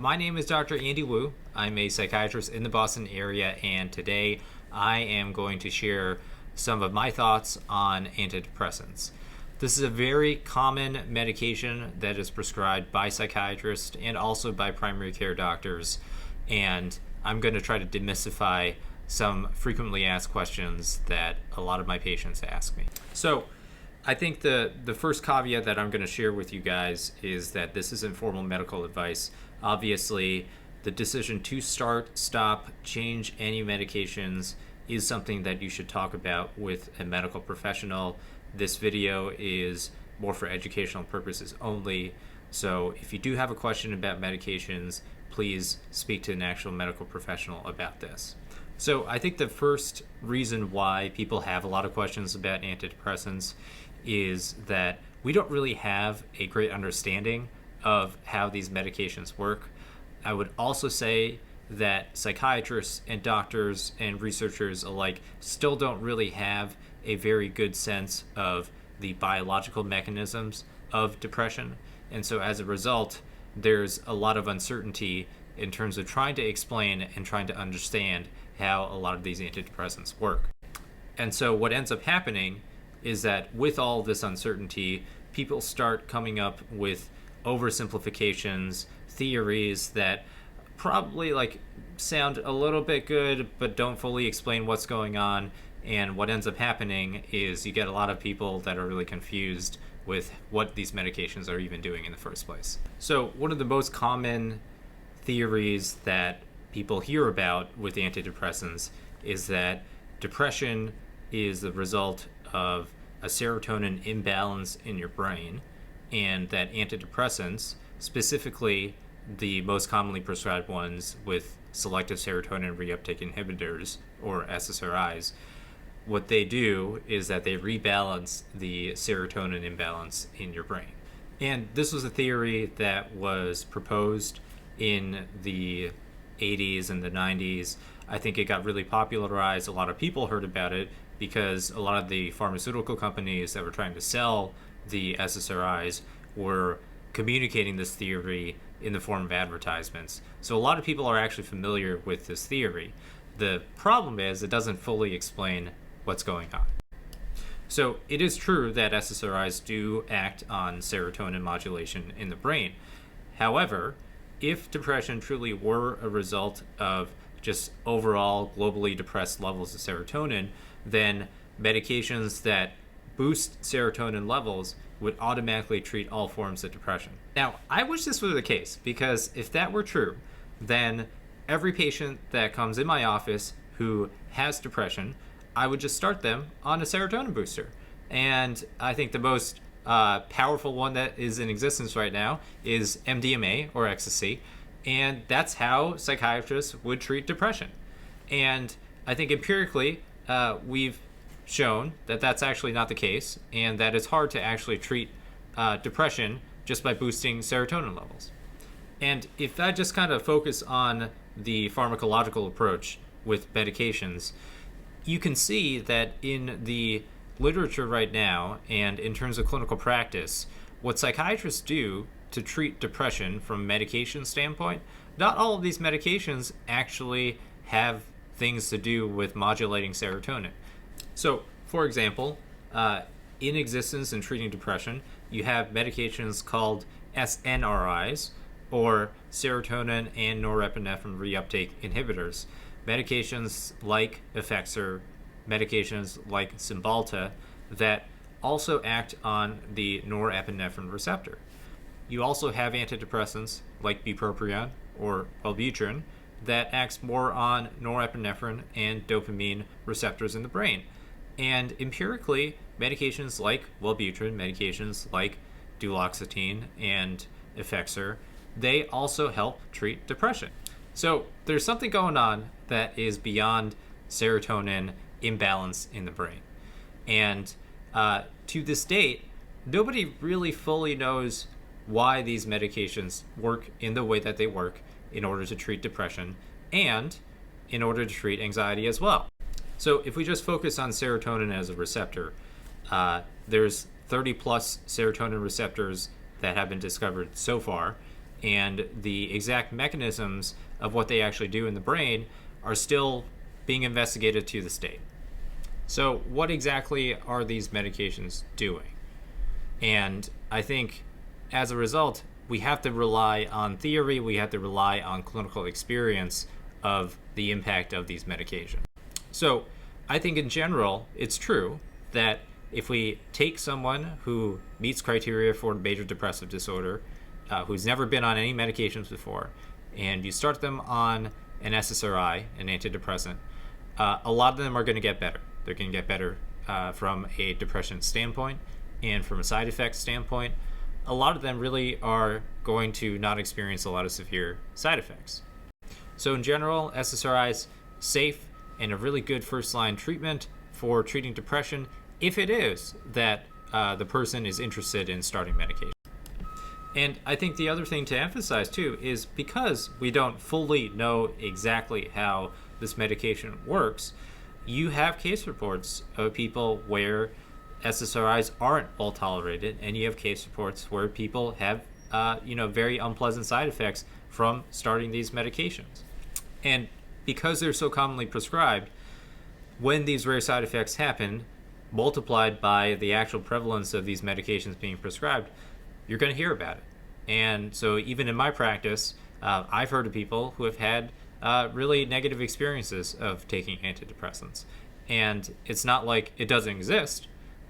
My name is Dr. Andy Wu. I'm a psychiatrist in the Boston area, and today I am going to share some of my thoughts on antidepressants. This is a very common medication that is prescribed by psychiatrists and also by primary care doctors, and I'm going to try to demystify some frequently asked questions that a lot of my patients ask me. So I think the first caveat that I'm going to share with you guys is that this is informal medical advice. Obviously, the decision to start, stop, change any medications is something that you should talk about with a medical professional. This video is more for educational purposes only. So if you do have a question about medications, please speak to an actual medical professional about this. So I think the first reason why people have a lot of questions about antidepressants is that we don't really have a great understanding of how these medications work. I would also say that psychiatrists and doctors and researchers alike still don't really have a very good sense of the biological mechanisms of depression. And so as a result, there's a lot of uncertainty in terms of trying to explain and trying to understand how a lot of these antidepressants work. And so what ends up happening is that with all this uncertainty, people start coming up with oversimplifications, theories that probably sound a little bit good but don't fully explain what's going on. And what ends up happening is you get a lot of people that are really confused with what these medications are even doing in the first place. So one of the most common theories that people hear about with antidepressants is that depression is the result of a serotonin imbalance in your brain, and that antidepressants, specifically the most commonly prescribed ones with selective serotonin reuptake inhibitors, or SSRIs, what they do is that they rebalance the serotonin imbalance in your brain. And this was a theory that was proposed in the 80s and the 90s. I think it got really popularized. A lot of people heard about it because a lot of the pharmaceutical companies that were trying to sell the SSRIs were communicating this theory in the form of advertisements. So a lot of people are actually familiar with this theory. The problem is it doesn't fully explain what's going on. So it is true that SSRIs do act on serotonin modulation in the brain. However, if depression truly were a result of just overall globally depressed levels of serotonin, then medications that boost serotonin levels would automatically treat all forms of depression. Now, I wish this were the case, because if that were true, then every patient that comes in my office who has depression, I would just start them on a serotonin booster. And I think the most powerful one that is in existence right now is MDMA, or ecstasy, and that's how psychiatrists would treat depression. And I think empirically we've shown that that's actually not the case, and that it's hard to actually treat depression just by boosting serotonin levels. And if I just kind of focus on the pharmacological approach with medications, you can see that in the literature right now and in terms of clinical practice, what psychiatrists do to treat depression from a medication standpoint, not all of these medications actually have things to do with modulating serotonin. So, for example, in existence in treating depression, you have medications called SNRIs, or serotonin and norepinephrine reuptake inhibitors. Medications like Effexor, medications like Cymbalta, that also act on the norepinephrine receptor. You also have antidepressants like bupropion or Wellbutrin that acts more on norepinephrine and dopamine receptors in the brain. And empirically, medications like Wellbutrin, medications like duloxetine and Effexor, they also help treat depression. So there's something going on that is beyond serotonin imbalance in the brain. And to this date, nobody really fully knows why these medications work in the way that they work in order to treat depression and in order to treat anxiety as well. So if we just focus on serotonin as a receptor, there's 30 plus serotonin receptors that have been discovered so far, and the exact mechanisms of what they actually do in the brain are still being investigated to this date. So what exactly are these medications doing? And I think as a result, we have to rely on theory, we have to rely on clinical experience of the impact of these medications. So I think in general, it's true that if we take someone who meets criteria for major depressive disorder, who's never been on any medications before, and you start them on an SSRI, an antidepressant, a lot of them are going to get better. They're going to get better from a depression standpoint, and from a side effect standpoint, a lot of them really are going to not experience a lot of severe side effects. So in general, SSRIs safe and a really good first-line treatment for treating depression if it is that the person is interested in starting medication. And I think the other thing to emphasize too is because we don't fully know exactly how this medication works, you have case reports of people where SSRIs aren't well tolerated, and you have case reports where people have very unpleasant side effects from starting these medications. And because they're so commonly prescribed, when these rare side effects happen, multiplied by the actual prevalence of these medications being prescribed, you're going to hear about it. And so even in my practice, I've heard of people who have had really negative experiences of taking antidepressants. And it's not like it doesn't exist.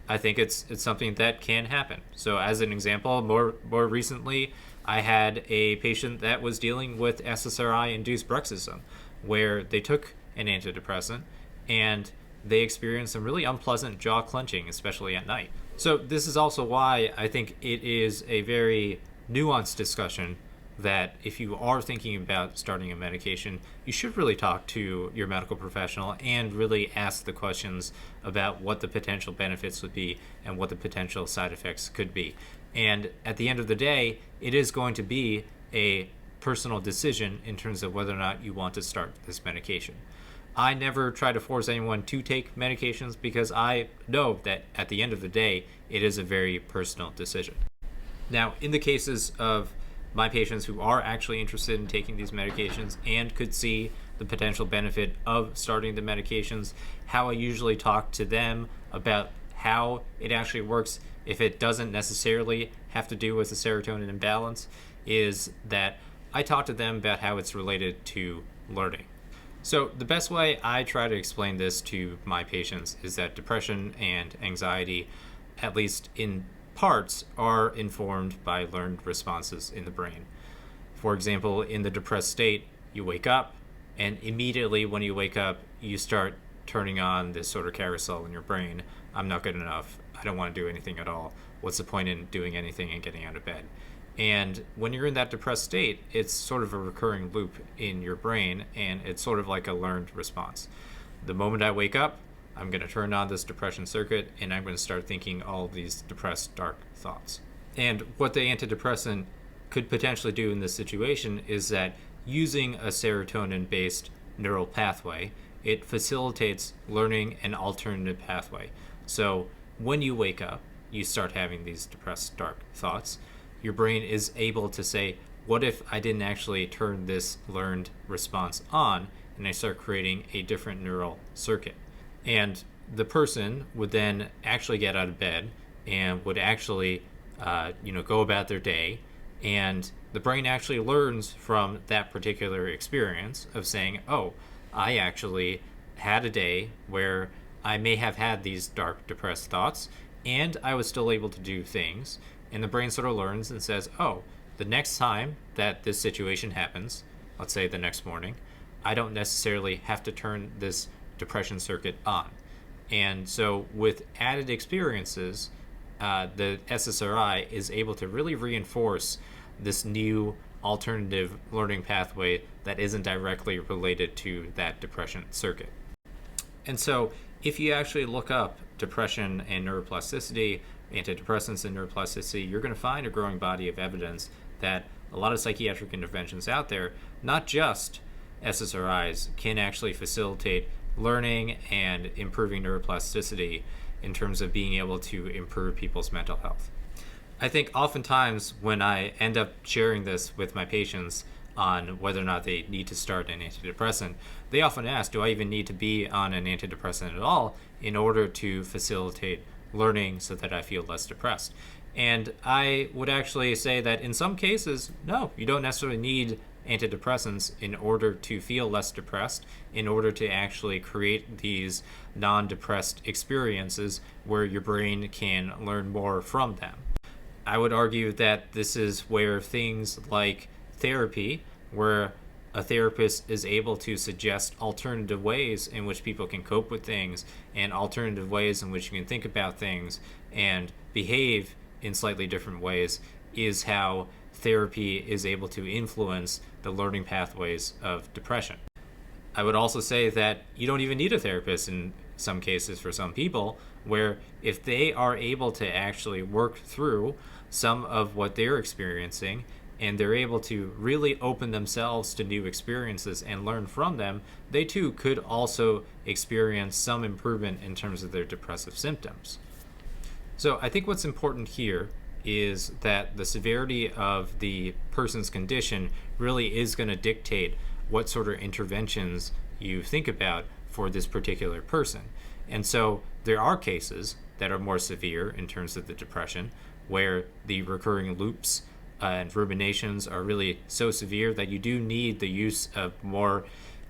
I think it's something that can happen. So as an example, more recently, I had a patient that was dealing with SSRI-induced bruxism, where they took an antidepressant and they experienced some really unpleasant jaw clenching, especially at night. So this is also why I think it is a very nuanced discussion that if you are thinking about starting a medication, you should really talk to your medical professional and really ask the questions about what the potential benefits would be and what the potential side effects could be. And at the end of the day, it is going to be a personal decision in terms of whether or not you want to start this medication. I never try to force anyone to take medications because I know that at the end of the day, it is a very personal decision. Now, in the cases of my patients who are actually interested in taking these medications and could see the potential benefit of starting the medications, how I usually talk to them about how it actually works, if it doesn't necessarily have to do with the serotonin imbalance, is that I talk to them about how it's related to learning. So the best way I try to explain this to my patients is that depression and anxiety, at least in parts, are informed by learned responses in the brain. For example, in the depressed state, you wake up, and immediately when you wake up, you start turning on this sort of carousel in your brain. I'm not good enough. I don't want to do anything at all. What's the point in doing anything and getting out of bed? And when you're in that depressed state, it's sort of a recurring loop in your brain, and it's sort of like a learned response. The moment I wake up, I'm going to turn on this depression circuit, and I'm going to start thinking all of these depressed, dark thoughts. And what the antidepressant could potentially do in this situation is that using a serotonin-based neural pathway, it facilitates learning an alternative pathway. So when you wake up, you start having these depressed, dark thoughts. Your brain is able to say, what if I didn't actually turn this learned response on, and I start creating a different neural circuit? And the person would then actually get out of bed and would actually go about their day, and the brain actually learns from that particular experience of saying, oh, I actually had a day where I may have had these dark, depressed thoughts, and I was still able to do things. And the brain sort of learns and says, oh, the next time that this situation happens, let's say the next morning, I don't necessarily have to turn this depression circuit on. And so with added experiences, the SSRI is able to really reinforce this new alternative learning pathway that isn't directly related to that depression circuit. And so if you actually look up depression and neuroplasticity, antidepressants and neuroplasticity, you're going to find a growing body of evidence that a lot of psychiatric interventions out there, not just SSRIs, can actually facilitate learning and improving neuroplasticity in terms of being able to improve people's mental health. I think oftentimes when I end up sharing this with my patients on whether or not they need to start an antidepressant, they often ask, do I even need to be on an antidepressant at all in order to facilitate learning so that I feel less depressed? And I would actually say that in some cases, no, you don't necessarily need antidepressants in order to feel less depressed, in order to actually create these non-depressed experiences where your brain can learn more from them. I would argue that this is where things like therapy, where a therapist is able to suggest alternative ways in which people can cope with things and alternative ways in which you can think about things and behave in slightly different ways, is how therapy is able to influence the learning pathways of depression. I would also say that you don't even need a therapist in some cases for some people, where if they are able to actually work through some of what they're experiencing and they're able to really open themselves to new experiences and learn from them, they too could also experience some improvement in terms of their depressive symptoms. So I think what's important here is that the severity of the person's condition really is going to dictate what sort of interventions you think about for this particular person. And so there are cases that are more severe in terms of the depression, where the recurring loops and ruminations are really so severe that you do need the use of more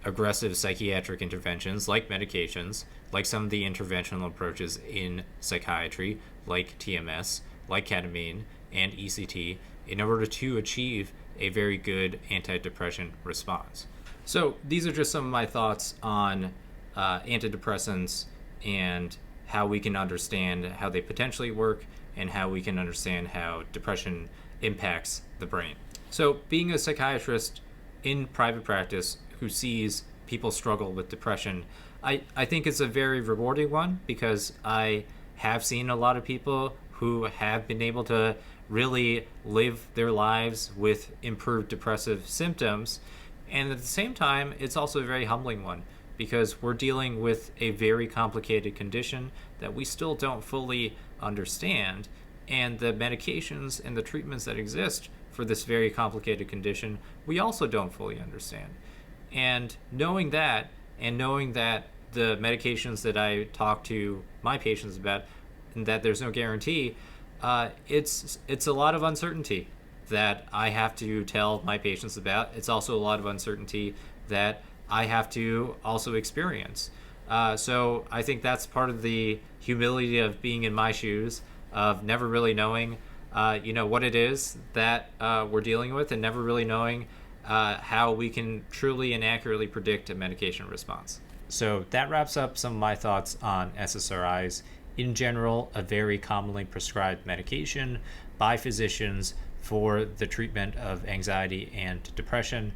aggressive psychiatric interventions like medications, like some of the interventional approaches in psychiatry, like TMS, like ketamine and ECT, in order to achieve a very good antidepressant response. So these are just some of my thoughts on antidepressants and how we can understand how they potentially work and how we can understand how depression impacts the brain. So being a psychiatrist in private practice who sees people struggle with depression, I think it's a very rewarding one, because I have seen a lot of people who have been able to really live their lives with improved depressive symptoms. And at the same time, it's also a very humbling one, because we're dealing with a very complicated condition that we still don't fully understand. And the medications and the treatments that exist for this very complicated condition, we also don't fully understand. And knowing that, and knowing that the medications that I talk to my patients about, and that there's no guarantee, it's a lot of uncertainty that I have to tell my patients about. It's also a lot of uncertainty that I have to also experience. So I think that's part of the humility of being in my shoes, of never really knowing what it is that we're dealing with, and never really knowing how we can truly and accurately predict a medication response. So that wraps up some of my thoughts on SSRIs. In general, a very commonly prescribed medication by physicians for the treatment of anxiety and depression.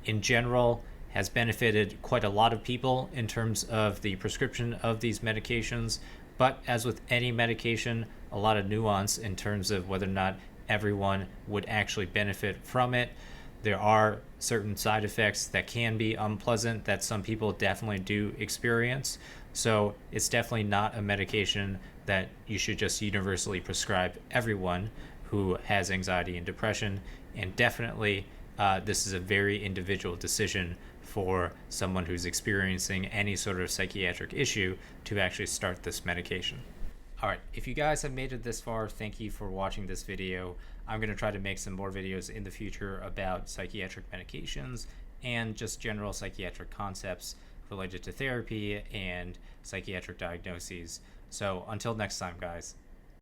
In general, has benefited quite a lot of people in terms of the prescription of these medications, but as with any medication, a lot of nuance in terms of whether or not everyone would actually benefit from it. There are certain side effects that can be unpleasant that some people definitely do experience. So it's definitely not a medication that you should just universally prescribe everyone who has anxiety and depression. And definitely this is a very individual decision for someone who's experiencing any sort of psychiatric issue to actually start this medication. All right, if you guys have made it this far, thank you for watching this video. I'm going to try to make some more videos in the future about psychiatric medications and just general psychiatric concepts related to therapy and psychiatric diagnoses. So until next time, guys.